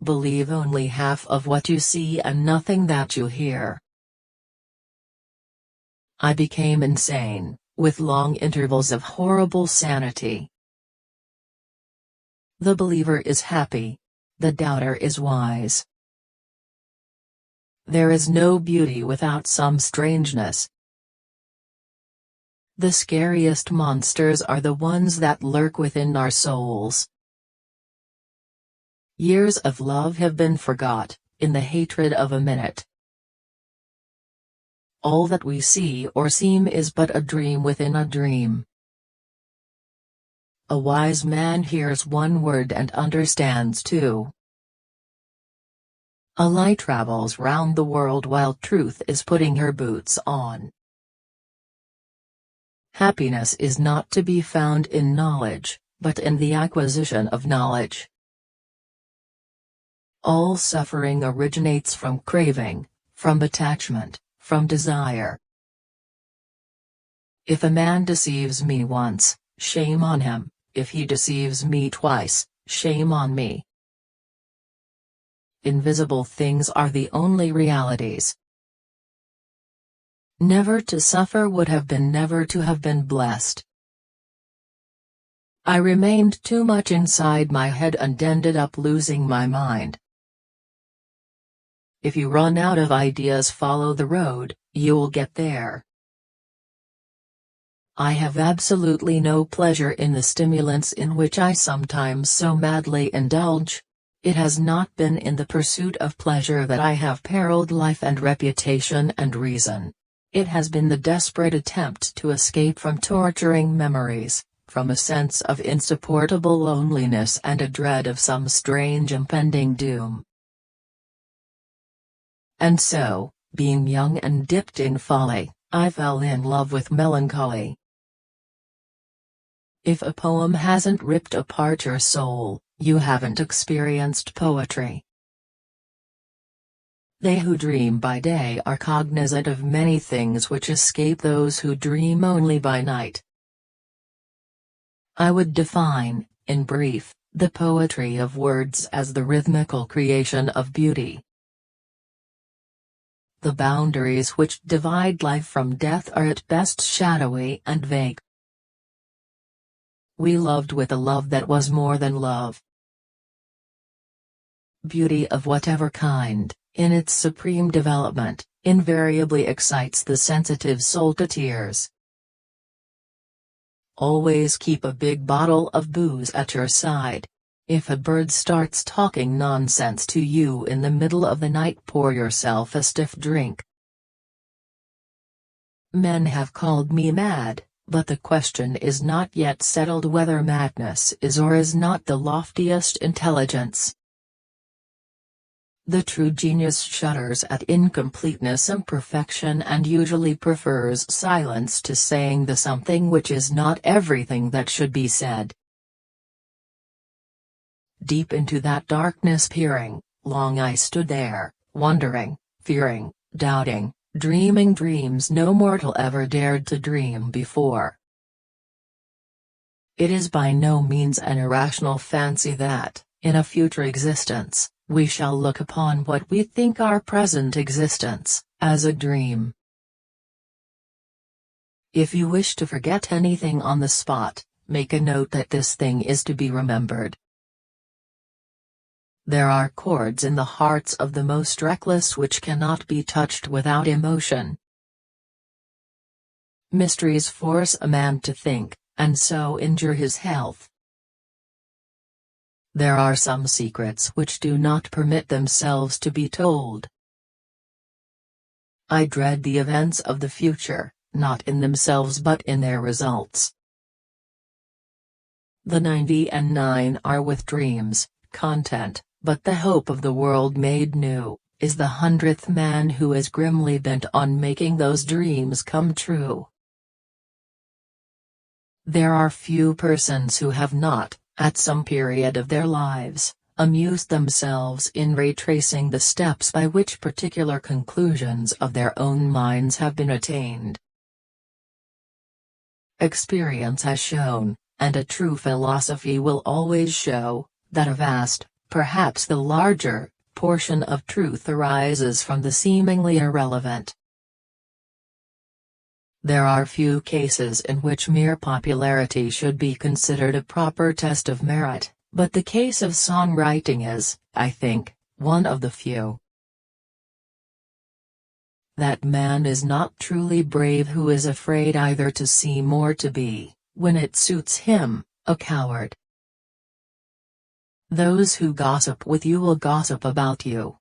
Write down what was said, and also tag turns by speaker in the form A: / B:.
A: believe only half of what you see and nothing that you hear. I became insane, with long intervals of horrible sanity. The believer is happy. The doubter is wise. There is no beauty without some strangeness. The scariest monsters are the ones that lurk within our souls. Years of love have been forgot, in the hatred of a minute. All that we see or seem is but a dream within a dream. A wise man hears one word and understands two. A lie travels round the world while truth is putting her boots on. Happiness is not to be found in knowledge, but in the acquisition of knowledge. All suffering originates from craving, from attachment, from desire. If a man deceives me once, shame on him; if he deceives me twice, shame on me. Invisible things are the only realities. Never to suffer would have been never to have been blessed. I remained too much inside my head and ended up losing my mind. If you run out of ideas, follow the road, you'll get there. I have absolutely no pleasure in the stimulants in which I sometimes so madly indulge. It has not been in the pursuit of pleasure that I have periled life and reputation and reason. It has been the desperate attempt to escape from torturing memories, from a sense of insupportable loneliness and a dread of some strange impending doom. And so, being young and dipped in folly, I fell in love with melancholy. If a poem hasn't ripped apart your soul, you haven't experienced poetry. They who dream by day are cognizant of many things which escape those who dream only by night. I would define, in brief, the poetry of words as the rhythmical creation of beauty. The boundaries which divide life from death are at best shadowy and vague. We loved with a love that was more than love. Beauty of whatever kind, in its supreme development, invariably excites the sensitive soul to tears. Always keep a big bottle of booze at your side. If a bird starts talking nonsense to you in the middle of the night, pour yourself a stiff drink. Men have called me mad, but the question is not yet settled whether madness is or is not the loftiest intelligence. The true genius shudders at incompleteness, imperfection, and usually prefers silence to saying the something which is not everything that should be said. Deep into that darkness peering, long I stood there, wondering, fearing, doubting, dreaming dreams no mortal ever dared to dream before. It is by no means an irrational fancy that, in a future existence, we shall look upon what we think our present existence, as a dream. If you wish to forget anything on the spot, make a note that this thing is to be remembered. There are chords in the hearts of the most reckless which cannot be touched without emotion. Mysteries force a man to think, and so injure his health. There are some secrets which do not permit themselves to be told. I dread the events of the future, not in themselves but in their results. The 99 are with dreams, content, but the hope of the world made new, is the 100th man who is grimly bent on making those dreams come true. There are few persons who have not, at some period of their lives, amused themselves in retracing the steps by which particular conclusions of their own minds have been attained. Experience has shown, and a true philosophy will always show, that a vast, perhaps the larger portion of truth arises from the seemingly irrelevant. There are few cases in which mere popularity should be considered a proper test of merit, but the case of songwriting is, I think, one of the few. That man is not truly brave who is afraid either to seem or to be, when it suits him, a coward. Those who gossip with you will gossip about you,